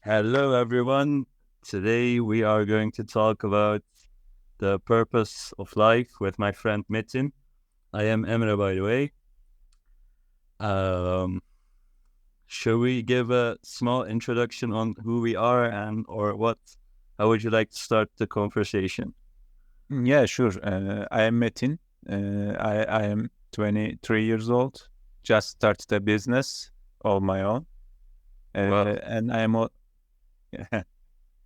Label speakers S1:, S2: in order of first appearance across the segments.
S1: Hello, everyone. Today we are going to talk about the purpose of life with my friend Metin. I am Emre, by the way. Um, should we give a small introduction on who we are and or what? How would you like to start the conversation?
S2: Yeah, sure. I am Metin. I am 23 years old. Just started a business of my own,
S1: Wow,
S2: and I am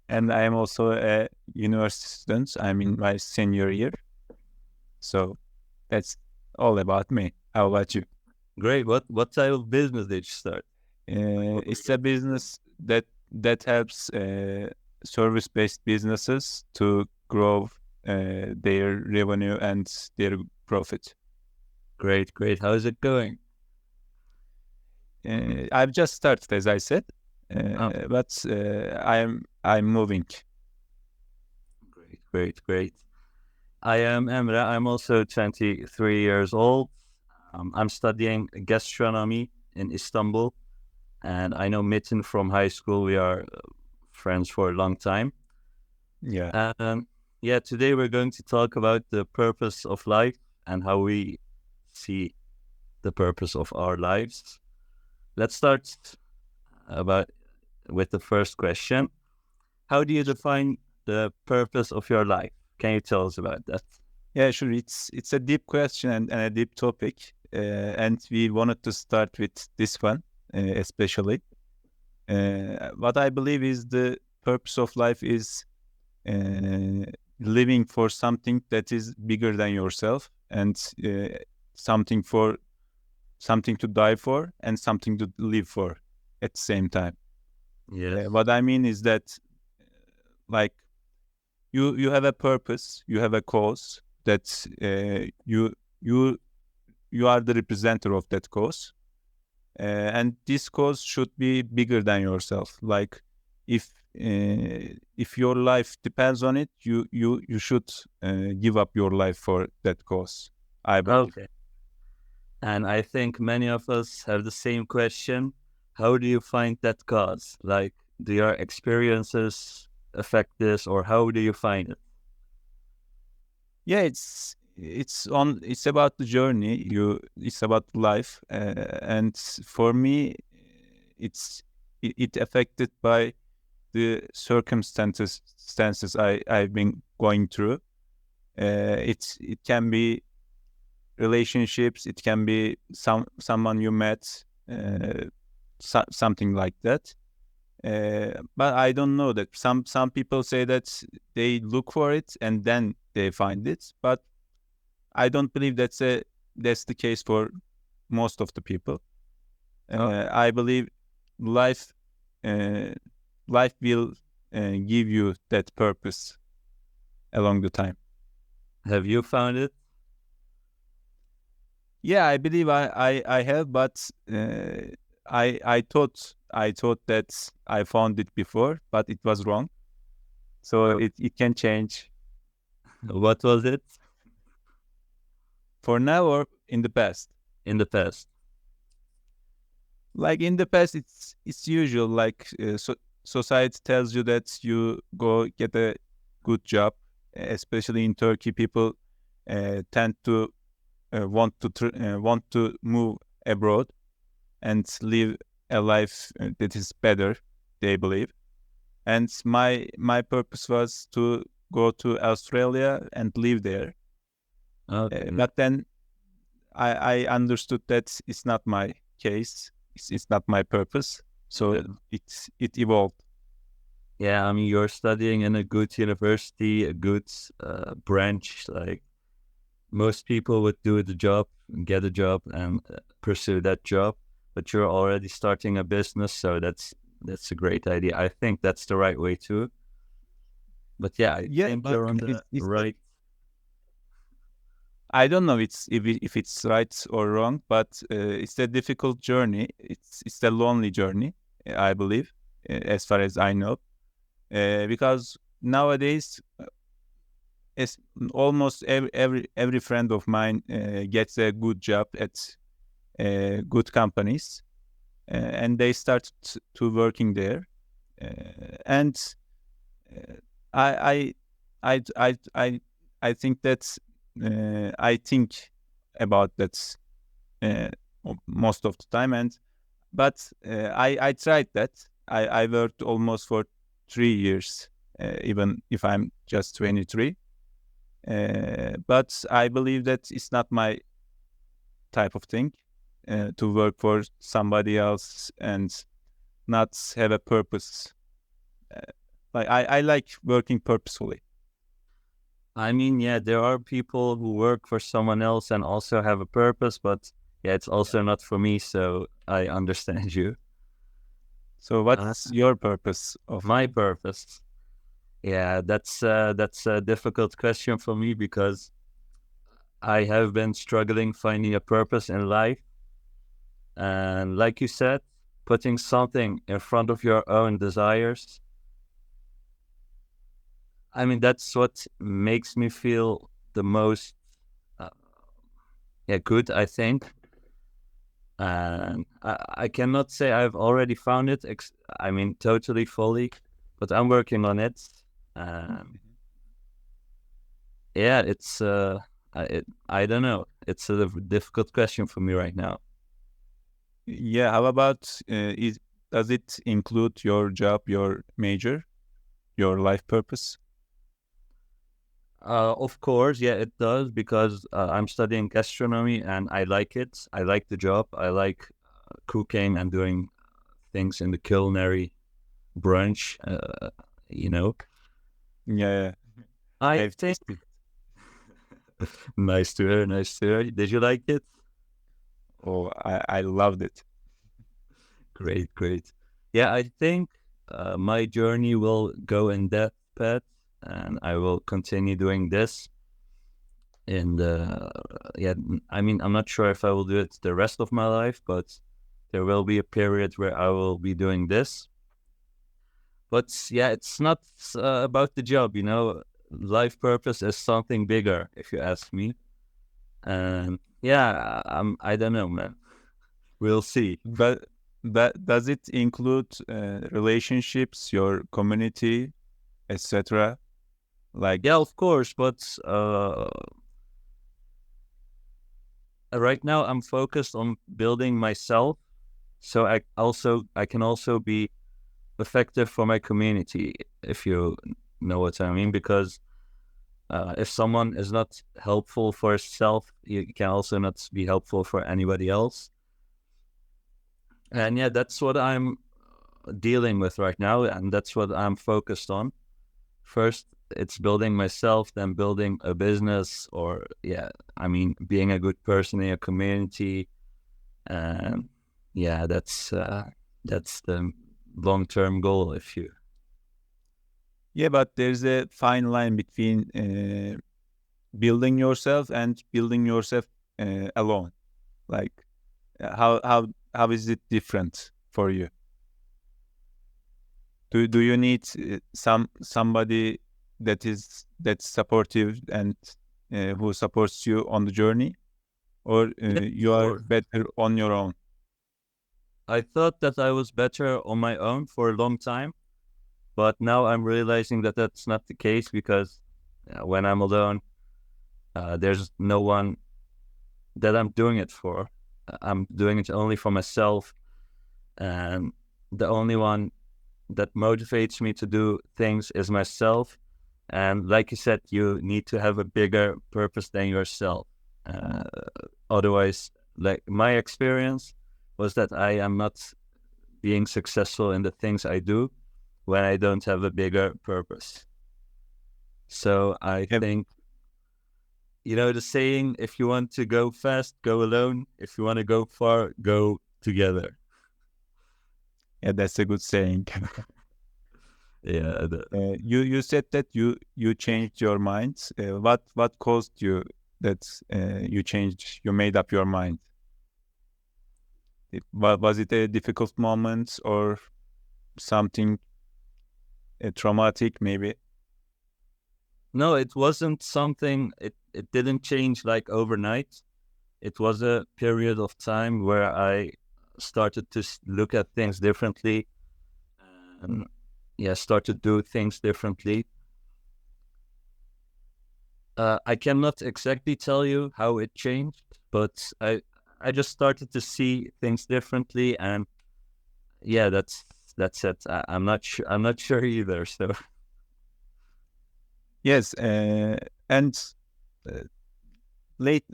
S2: and I am also a university student. I'm in my senior year, so that's all about me. How about you?
S1: great. What type of business did you start? What were
S2: It's
S1: your
S2: a
S1: business?
S2: business that helps service-based businesses to grow their revenue and their profit.
S1: Great, great. How is it going?
S2: I've just started, as I said,
S1: Oh,
S2: but I'm moving.
S1: great, great, great. I am Emre. I'm also 23 years old. I'm studying gastronomy in Istanbul, and I know Mitten from high school. We are friends for a long time.
S2: Yeah,
S1: And yeah, today we're going to talk about the purpose of life and how we see the purpose of our lives. Let's start about with the first question. How do you define the purpose of your life? Can you tell us about that?
S2: yeah, sure. It's a deep question and a deep topic, and we wanted to start with this one, especially. What I believe is the purpose of life is living for something that is bigger than yourself, and something for something to die for, and something to live for at the same time.
S1: Yes.
S2: What I mean is that, like, you have a purpose, you have a cause that you you are the representative of that cause, and this cause should be bigger than yourself. Like, if if your life depends on it, you should give up your life for that cause, I believe.
S1: Okay. And I think many of us have the same question. How do you find that cause? Like, do your experiences affect this, or how do you find it?
S2: Yeah, it's about the journey, it's about life, and for me, it affected by the circumstances I've been going through. It can be relationships, it can be someone you met, something like that. But I don't know that some people say that they look for it and then they find it, but I don't believe that's the case for most of the people.
S1: Okay.
S2: I believe life uh, life will give you that purpose along the time.
S1: Have you found it?
S2: Yeah, I believe I have, but I thought that I found it before, but it was wrong. So
S1: Oh,
S2: it can change
S1: what was it
S2: for now or in the past.
S1: in the past?
S2: Like in the past, it's usual. Like, society tells you that you go get a good job, especially in Turkey. People tend to want to move abroad and live a life that is better, they believe. And my purpose was to go to Australia and live there.
S1: Okay.
S2: But then I understood that it's not my case. It's not my purpose. So
S1: Yeah.
S2: it evolved.
S1: Yeah, I mean, you're studying in a good university, a good branch. Like most people would do the job, get a job, and pursue that job. But you're already starting a business, so that's a great idea. I think that's the right way too. But yeah, I
S2: Yeah,
S1: think
S2: but
S1: you're on the right.
S2: I don't know if it's right or wrong, but it's a difficult journey. It's a lonely journey, I believe, as far as I know, because nowadays, as almost every friend of mine gets a good job at good companies, and they start to working there. And uh, I I I I I think that I think about that uh, most of the time, and but I tried that. I worked almost for 3 years, even if I'm just 23. But I believe that it's not my type of thing to work for somebody else and not have a purpose. Uh, like I like working purposefully.
S1: I mean, yeah, there are people who work for someone else and also have a purpose, but yeah, it's also not for me, so I understand you.
S2: So
S1: Uh,
S2: what's your purpose of?
S1: my purpose. Yeah, that's a difficult question for me because I have been struggling finding a purpose in life. And like you said, putting something in front of your own desires, I mean, that's what makes me feel the most, uh, yeah, good, I think. And I cannot say I've already found it, I mean, totally fully, but I'm working on it. Um, yeah, I don't know. It's a difficult question for me right now.
S2: Yeah, how about does it include your job, your major, your life purpose?
S1: Of course, yeah, it does because I'm studying gastronomy and I like it. I like the job. I like cooking and doing things in the culinary branch. You know,
S2: Yeah, yeah.
S1: I
S2: I've
S1: think
S2: tasted.
S1: nice to hear. Nice to hear. Did you like it?
S2: Oh, I loved it.
S1: Great, great. Yeah, I think my journey will go in that path, and I will continue doing this. And yeah, I mean, I'm not sure if I will do it the rest of my life, but there will be a period where I will be doing this. But yeah, it's not about the job, you know. Life purpose is something bigger, if you ask me. And yeah, I don't know, man. We'll see.
S2: But does it include relationships, your community, etc.? Like,
S1: Yeah, of course, but right now I'm focused on building myself, so I can also be effective for my community, if you know what I mean. Because if someone is not helpful for himself, he can also not be helpful for anybody else. And yeah, that's what I'm dealing with right now, and that's what I'm focused on. First, it's building myself, then building a business, or yeah, I mean, being a good person in a community. And yeah, that's the long-term goal. If you
S2: yeah, but there's a fine line between building yourself and building yourself alone. Like, how is it different for you? Do you need somebody that's supportive and who supports you on the journey, or
S1: yeah,
S2: you are
S1: or
S2: better on your own?
S1: I thought that I was better on my own for a long time, but now I'm realizing that that's not the case because when I'm alone, there's no one that I'm doing it for. I'm doing it only for myself, and the only one that motivates me to do things is myself. And like you said, you need to have a bigger purpose than yourself. Uh, Otherwise, like my experience was that I am not being successful in the things I do when I don't have a bigger purpose. So I
S2: Yeah,
S1: think, you know, the saying, if you want to go fast, go alone. If you want to go far, go together.
S2: yeah, that's a good saying.
S1: Yeah.
S2: You said that you changed your mind. What caused you that you made up your mind? Was it a difficult moment or something traumatic maybe?
S1: No, it wasn't something, it didn't change like overnight. It was a period of time where I started to look at things differently. start to do things differently. I cannot exactly tell you how it changed, but I just started to see things differently, and yeah, that's it. I'm not sure either. So
S2: Yes, and uh, late,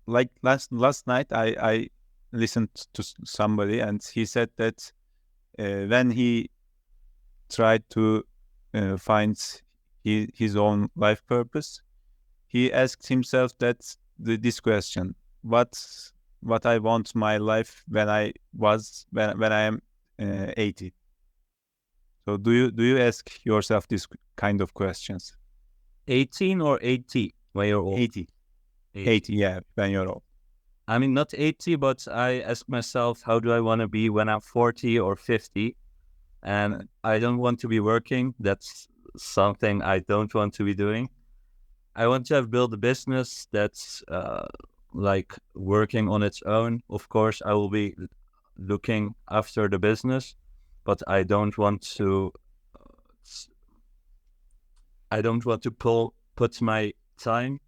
S2: like last night, I listened to somebody, and he said that when he tried to find his own life purpose, he asked himself this question: what I want my life when when I am 80. So do you ask yourself this kind of questions?
S1: 18 or 80 when you're old?
S2: 80,
S1: 80.
S2: yeah, when you're old.
S1: I mean, not 80, but I ask myself, how do I want to be when I'm 40 or 50? And I don't want to be working. That's something I don't want to be doing. I want to have built a business that's like working on its own. Of course, I will be looking after the business, but I don't want to. I don't want to put my time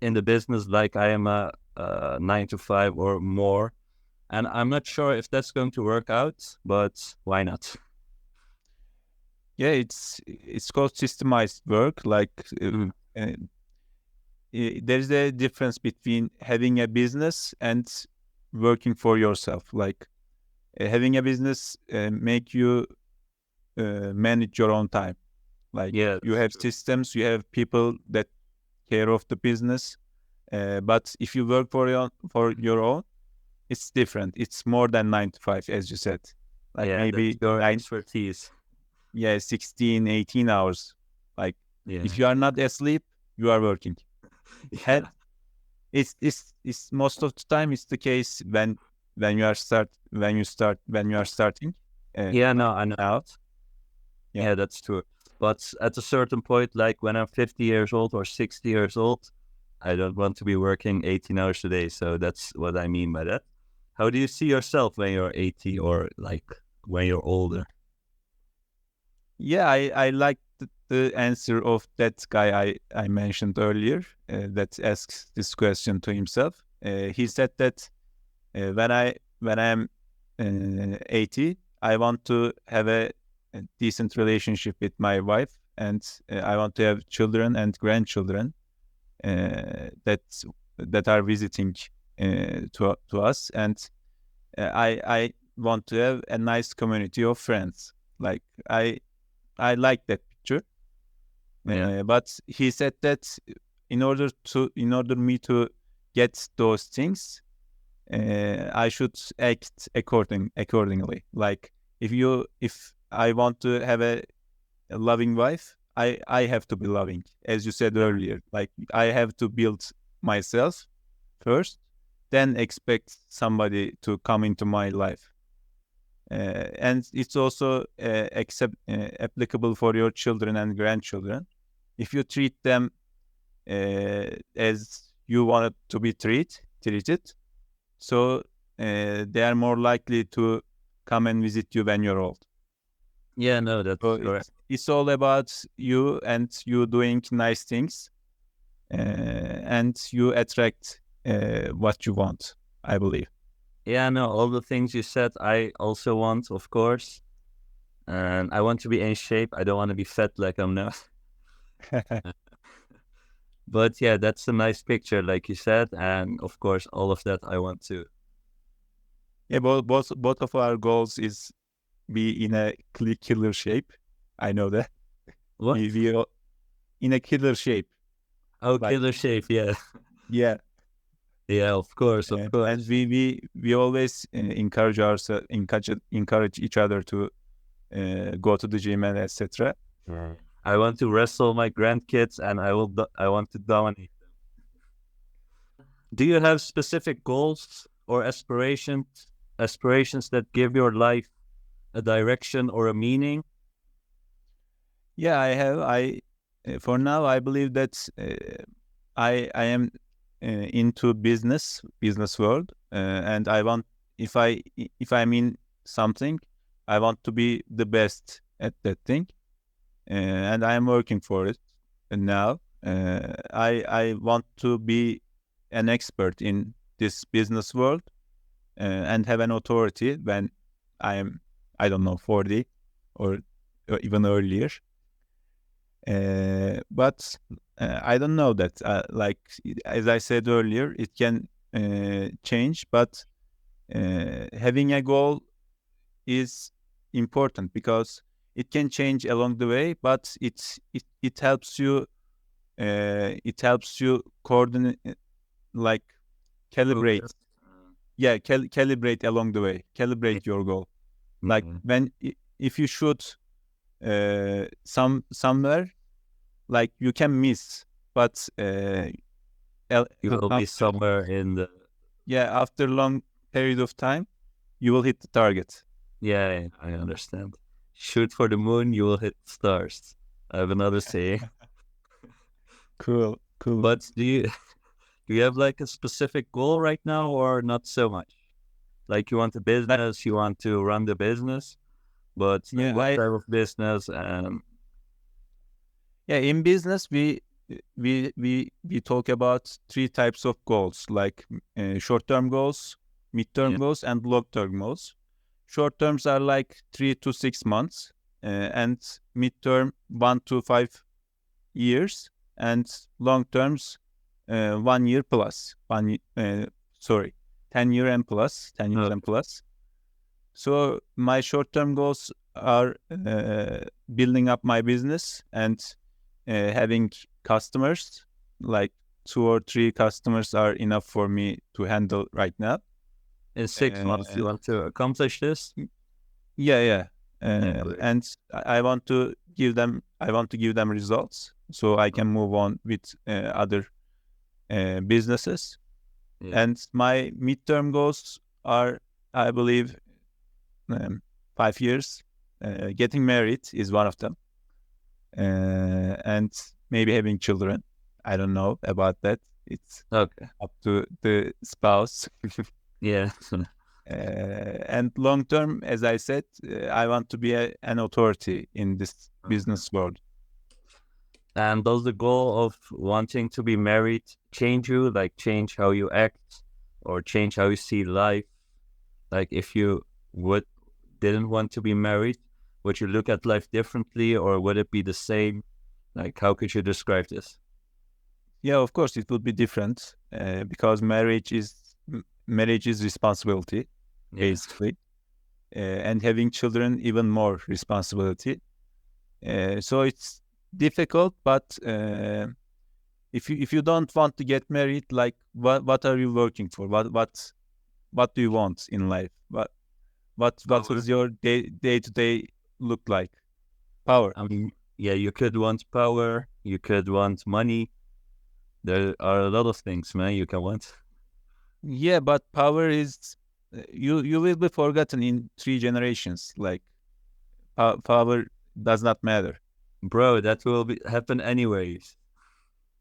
S1: in the business like I am a 9 to 5 or more. And I'm not sure if that's going to work out, but why not?
S2: Yeah, it's called systemized work. Like there's a difference between having a business and working for yourself. Like having a business make you manage your own time. Like
S1: Yeah,
S2: you have systems, you have people that care of the business. But if you work for your own, it's different. It's more than 9 to 5, as you said. Like
S1: yeah,
S2: maybe
S1: that's your
S2: 9,
S1: expertise.
S2: yeah, 16, 18 hours. Like
S1: Yeah,
S2: if you are not asleep, you are working. And
S1: yeah,
S2: it's most of the time it's the case when you are when you are starting.
S1: yeah. No,
S2: Like
S1: I know
S2: now,
S1: that.
S2: yeah.
S1: Yeah, that's true. But at a certain point, like when I'm 50 years old or 60 years old, I don't want to be working 18 hours a day. So that's what I mean by that. How do you see yourself when you're 80 or like when you're older?
S2: Yeah, I like the answer of that guy I mentioned earlier that asks this question to himself. He said that when I am 80, I want to have a decent relationship with my wife, and I want to have children and grandchildren that are visiting to us, and I want to have a nice community of friends. Like I like that picture.
S1: Yeah.
S2: But he said that in order me to get those things, I should act accordingly. Like if I want to have a loving wife, I have to be loving, as you said earlier. Like I have to build myself first, then expect somebody to come into my life. And it's also applicable for your children and grandchildren. If you treat them as you want it to be treated, so they are more likely to come and visit you when you're old.
S1: Yeah, no, that's
S2: So
S1: correct.
S2: it's all about you and you doing nice things, and you attract what you want, I believe.
S1: Yeah, no, all the things you said, I also want, of course. And I want to be in shape. I don't want to be fat like I'm now. But yeah, that's a nice picture, like you said. And of course, all of that I want to.
S2: Yeah, both of our goals is be in a killer shape. I know that
S1: What?
S2: we are in a killer shape.
S1: Oh,
S2: Like
S1: killer shape. Yeah.
S2: yeah,
S1: Yeah, of course, of
S2: and
S1: course.
S2: we always encourage ourselves, encourage each other to go to the gym and etc.
S1: I want to wrestle my grandkids and I want to dominate. Do you have specific goals or aspirations that give your life a direction or a meaning?
S2: Yeah, I have. I for now I believe that I am into business world, and I want if I'm in something, I want to be the best at that thing, and I am working for it. And now I want to be an expert in this business world, and have an authority when I am, I don't know, 40 or even earlier. But I don't know that. Like as I said earlier, it can change, but having a goal is important because it can change along the way, but it helps you. It helps you coordinate, like calibrate.
S1: Focus.
S2: Yeah, calibrate along the way. Calibrate your goal. Like
S1: Mhm.
S2: when if you shoot somewhere, like you can miss, but
S1: You will be
S2: after,
S1: somewhere in the.
S2: yeah, after long period of time, you will hit the target.
S1: Yeah, I understand. Shoot for the moon, you will hit stars. I have another saying.
S2: Cool, cool.
S1: But do you have like a specific goal right now, or not so much? Like you want a
S2: Like,
S1: business, you want to run the business, but
S2: yeah,
S1: what type of business? And
S2: in business we talk about three types of goals, like short-term goals, mid-term
S1: yeah,
S2: goals, and long-term goals. Short terms are like 3 to 6 months, and mid-term 1 to 5 years, and long terms 1 year plus. 10 year and plus, 10 years and plus. So my short-term goals are building up my business and having customers. Like 2 or 3 customers are enough for me to handle right now.
S1: in 6 months, you want to accomplish this?
S2: Yeah.
S1: Yeah, great.
S2: And I want to give them. I want to give them results so I can move on with other businesses.
S1: Yeah.
S2: And my midterm goals are, I believe, 5 years. Getting married is one of them, and maybe having children. I don't know about that. It's
S1: Okay.
S2: up to the spouse.
S1: Yeah.
S2: And long term, as I said, I want to be an authority in this business world.
S1: And does the goal of wanting to be married change you? Like change how you act or change how you see life? Like if you would didn't want to be married, would you look at life differently or would it be the same? Like how could you describe this?
S2: Yeah, of course, it would be different because marriage is responsibility,
S1: Yeah.
S2: basically, and having children even more responsibility. So it's difficult, but if you don't want to get married, like what are you working for? What do you want in life? What
S1: Power.
S2: does your day to day look like? Power.
S1: I mean, yeah, you could want power, you could want money. There are a lot of things, man, you can want.
S2: Yeah, but power is you will be forgotten in 3 generations. Like power does not matter.
S1: Bro, that will happen anyways.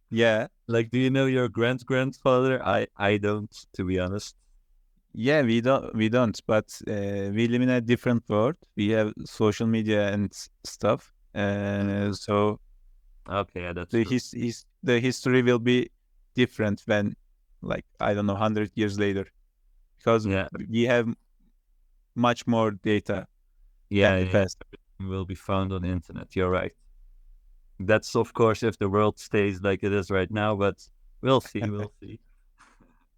S2: Yeah,
S1: Like, do you know your grandfather? I don't, to be honest.
S2: yeah, we don't, but we live in a different world. We have social media and stuff, so
S1: Okay, yeah, that's
S2: the
S1: true.
S2: the history will be different when, like, I don't know, 100 years later, because
S1: Yeah,
S2: we have much more data than
S1: yeah,
S2: the
S1: yeah.
S2: past.
S1: Everything will be found on the internet. You're right. That's of course if the world stays like it is right now, but we'll see. We'll see.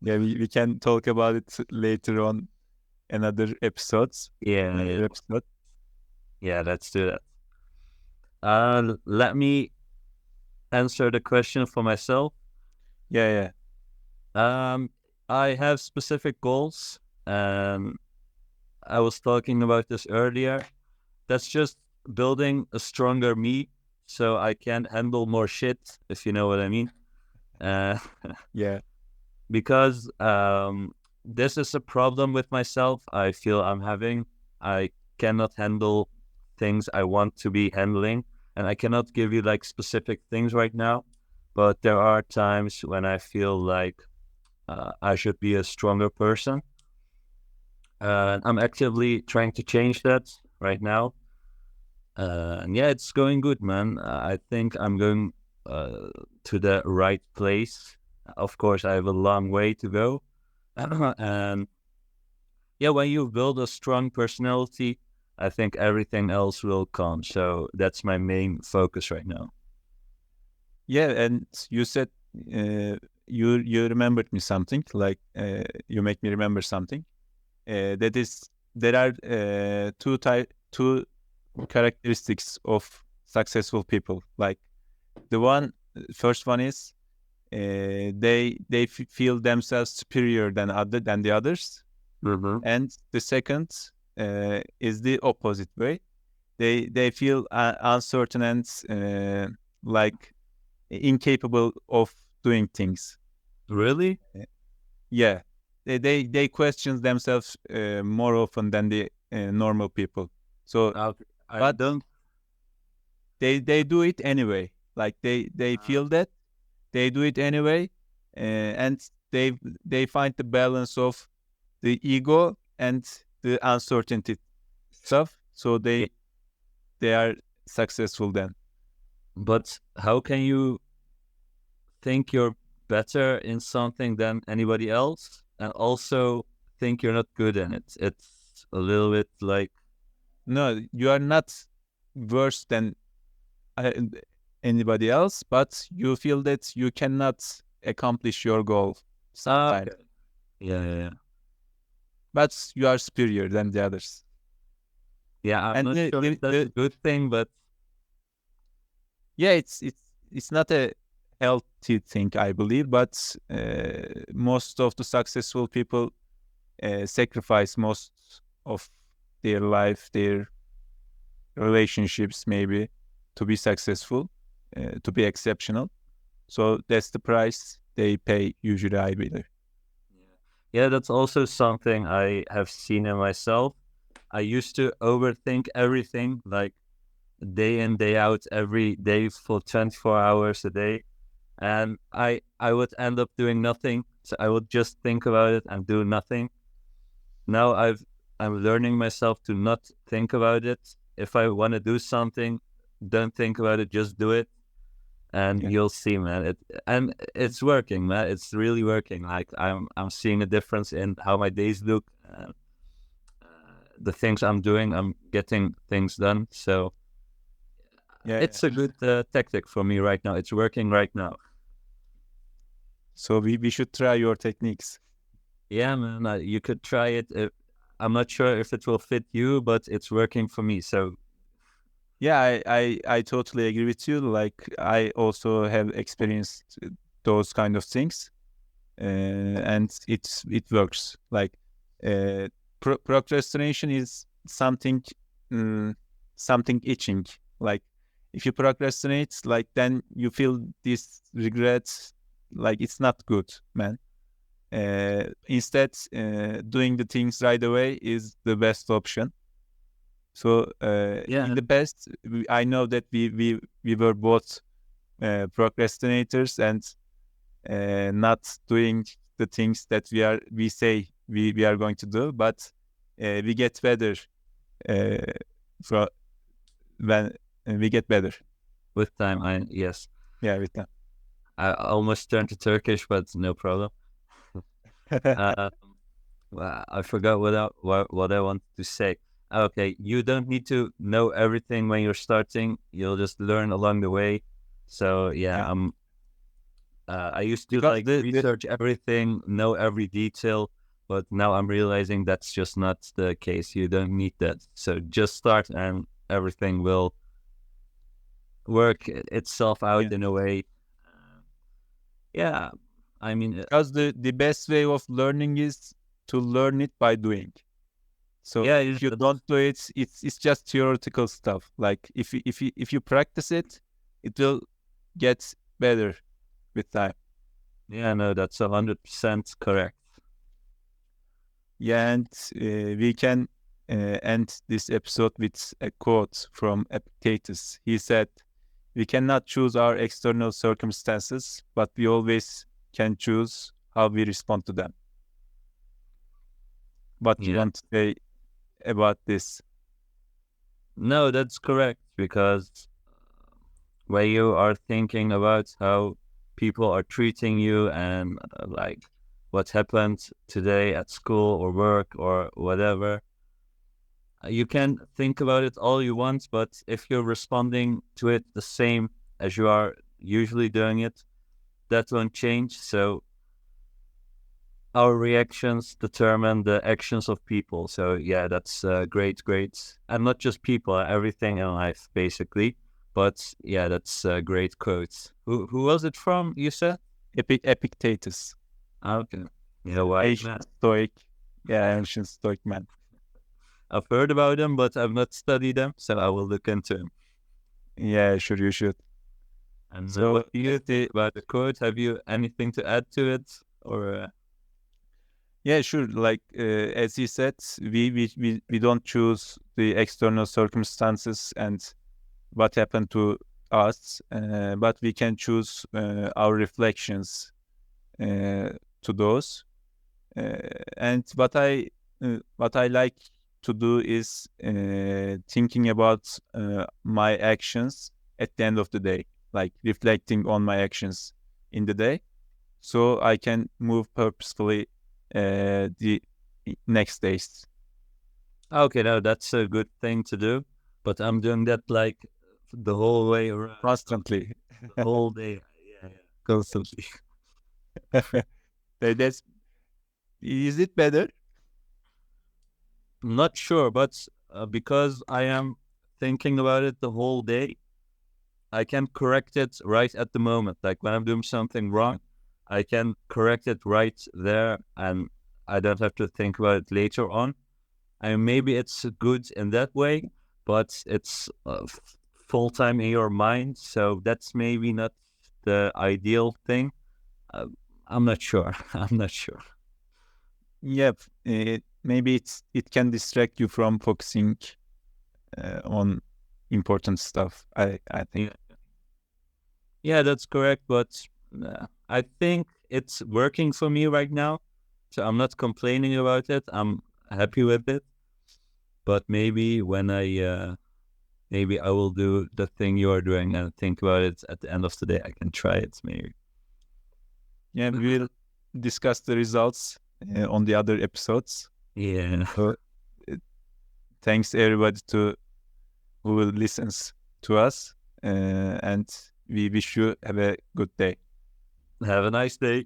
S2: Yeah, we can talk about it later on another episodes.
S1: Yeah, yeah,
S2: Another episode.
S1: yeah. Let's do that. Let me answer the question for myself.
S2: Yeah.
S1: Um, I have specific goals. I was talking about this earlier. That's just building a stronger me so I can handle more shit, if you know what I mean. Uh,
S2: Yeah.
S1: because this is a problem with myself. I feel I'm having. I cannot handle things I want to be handling, and I cannot give you like specific things right now. But there are times when I feel like I should be a stronger person. I'm actively trying to change that. right now. And yeah, it's going good, man. I think I'm going to the right place. Of course, I have a long way to go. And yeah, when you build a strong personality, I think everything else will come. So that's my main focus right now.
S2: Yeah, and you said you remembered me something, like you make me remember something. That is, there are two characteristics of successful people. Like the first one is they feel themselves superior than the others, and the second is the opposite way. They feel uncertain and like incapable of doing things.
S1: Really?
S2: Yeah, they question themselves more often than the normal people. So,
S1: I
S2: but
S1: don't.
S2: they do it anyway. Like they feel that they do it anyway, and they find the balance of the ego and the uncertainty stuff. So
S1: Yeah,
S2: they are successful then.
S1: but how can you think you're better in something than anybody else and also think you're not good in it? It's a little bit like,
S2: No, you are not worse than uh, anybody else, but you feel that you cannot accomplish your goal sometimes.
S1: okay. Yeah, yeah, yeah.
S2: But you are superior than the others.
S1: Yeah, I'm
S2: And
S1: not sure if that's a good thing, but
S2: yeah, it's not a healthy thing, I believe. But most of the successful people sacrifice most of their life, their relationships, maybe, to be successful, to be exceptional. So that's the price they pay usually, I believe.
S1: yeah, that's also something I have seen in myself. I used to overthink everything, like day in, day out, every day for 24 hours a day. And I would end up doing nothing. So I would just think about it and do nothing. Now I'm learning myself to not think about it. If I want to do something, don't think about it, just do it, and
S2: Yeah.
S1: you'll see, man. It's working, man. It's really working. Like I'm seeing a difference in how my days look. The things I'm doing, I'm getting things done. So
S2: Yeah.
S1: it's a good tactic for me right now. It's working right now.
S2: So we should try your techniques.
S1: Yeah, man. You could try it. I'm not sure if it will fit you, but it's working for me. So
S2: Yeah, I totally agree with you. Like I also have experienced those kind of things, and it works. Like procrastination is mm, something itching. Like if you procrastinate, like then you feel this regret. Like it's not good, man. Instead, doing the things right away is the best option. So
S1: yeah,
S2: in the past, I know that we were both procrastinators and not doing the things that we say we are going to do, but we get better uh, for when we get better.
S1: with time, yes.
S2: Yeah, with them.
S1: I almost turned to Turkish, but no problem. Uh, well, I forgot what I wanted to say. Okay, you don't need to know everything when you're starting. You'll just learn along the way. So yeah,
S2: Yeah,
S1: I used to
S2: because
S1: like
S2: the
S1: research everything, know every detail, but now I'm realizing that's just not the case. You don't need that. So just start, and everything will work itself out
S2: yeah,
S1: in a way. Yeah, I mean,
S2: because the best way of learning is to learn it by doing. So
S1: yeah,
S2: if you
S1: that's,
S2: don't do it, it's just theoretical stuff. Like if you practice it, it will get better with time.
S1: yeah, no, that's 100% correct.
S2: Yeah, and we can end this episode with a quote from Epictetus. He said, "We cannot choose our external circumstances, but we always can choose how we respond to them." What you
S1: Yeah.
S2: want to say about this?
S1: No, that's correct, because when you are thinking about how people are treating you and like what happened today at school or work or whatever, you can think about it all you want, but if you're responding to it the same as you are usually doing it, that won't change. So our reactions determine the actions of people. So yeah, that's great, great. And not just people, everything in life, basically. But yeah, that's a great quote. Who was it from, you said?
S2: Epictetus,
S1: Okay. Yeah, wise man.
S2: ancient Stoic, yeah, ancient Stoic man.
S1: I've heard about them, but I've not studied them, so I will look into them.
S2: Yeah, sure, you should.
S1: And
S2: So
S1: what do you think about the quote? Have you anything to add to it? Or
S2: yeah, sure. Like as you said, we don't choose the external circumstances and what happened to us, but we can choose our reflections to those. And what I like to do is thinking about my actions at the end of the day, like reflecting on my actions in the day, so I can move purposefully the next days.
S1: okay, no, that's a good thing to do. But I'm doing that like the whole way around,
S2: Constantly.
S1: the whole day. Yeah, yeah, constantly.
S2: That's is it better?
S1: I'm not sure, but because I am thinking about it the whole day, I can correct it right at the moment. Like when I'm doing something wrong, I can correct it right there, and I don't have to think about it later on. And maybe it's good in that way, but it's full time in your mind. So that's maybe not the ideal thing. Uh, I'm not sure. I'm not sure.
S2: Yep. Maybe it can distract you from focusing on important stuff. I think.
S1: Yeah, yeah, that's correct. But I think it's working for me right now. So I'm not complaining about it. I'm happy with it. But maybe when maybe I will do the thing you are doing and think about it at the end of the day. I can try it maybe.
S2: Yeah, we will discuss the results on the other episodes.
S1: Yeah.
S2: So, uh, thanks everybody to who will listens to us, and we wish you have a good day.
S1: Have a nice day.